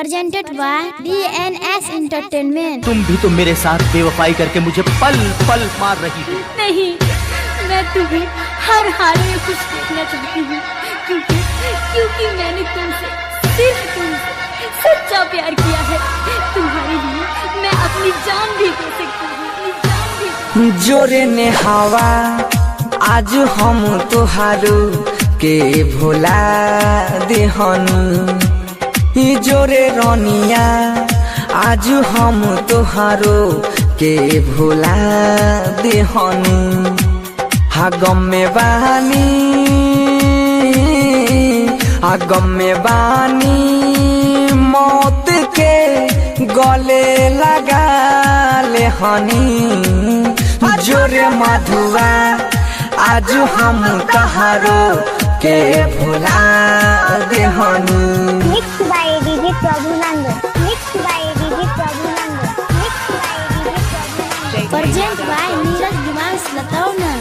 presented by DNS Entertainment। तुम भी तो मेरे साथ बेवफाई करके मुझे पल पल मार रही हो। नहीं, मैं तुम्हें हर हाल में खुश देखना चाहती हूँ, क्योंकि मैंने सिर्फ तुमसे सच्चा प्यार किया है। तुम्हारे लिए मैं अपनी जान भी दे सकती हूँ। जोरे ने हवा आज हम तुहारू के भोला देहन, जोरे रनिया आज हम तुहारो के भोला देहन। गम में बानी मौत के गले लगा ले हनी। जोरे मधुआ आज हम तहारो के भुला देहनी। Mixed by DJ Prabhunand, mixed by DJ Prabhunand, mixed by DJ Prabhunand। Present by Neeraj दिमाग लताउना।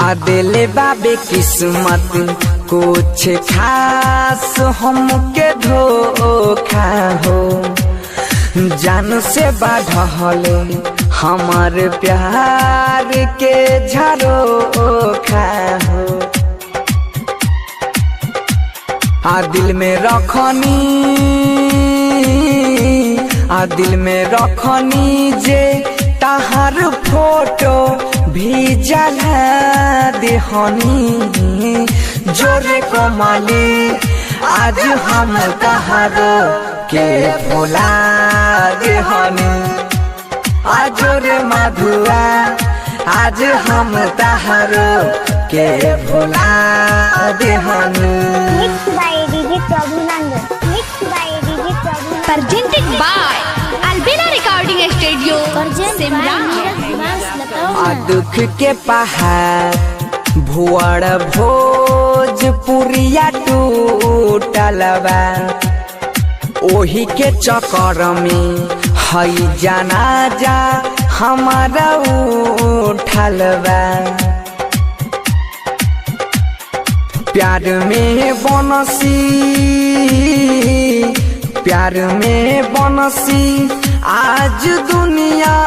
आदिले बाबे किस्मत कुछ खास हमके धोखा हो, जान से बढ़ले हमार प्यार के झरोखा हो। दिल में रखनी जे तहार फोटो भी जला देहनी। जोरे कमाली आज हम तहारो के भोला देहनी। जोरे मधुआ आज हम तहारो के भोला देहनी। Mixed by DJ Prabhunand, mixed by DJ Prabhunand। Presented by Albina Recording Studio, Present by Neeraj दिमाग लताउना। दुख के पहाड़ भुआड़ भोजपुरिया टूटल बा, ओही के चक्कर में हई जाना जा हमारा उठल बा। प्यार में बनसी आज दुनिया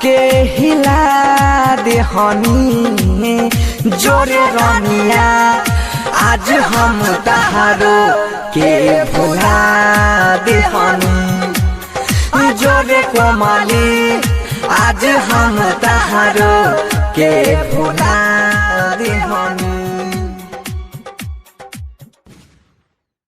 के हिला देहनी। जोरे रनिया आज हम तहारो के भुला देहनी। जोरे कोमली आज हम तहारो के भुला देहनी।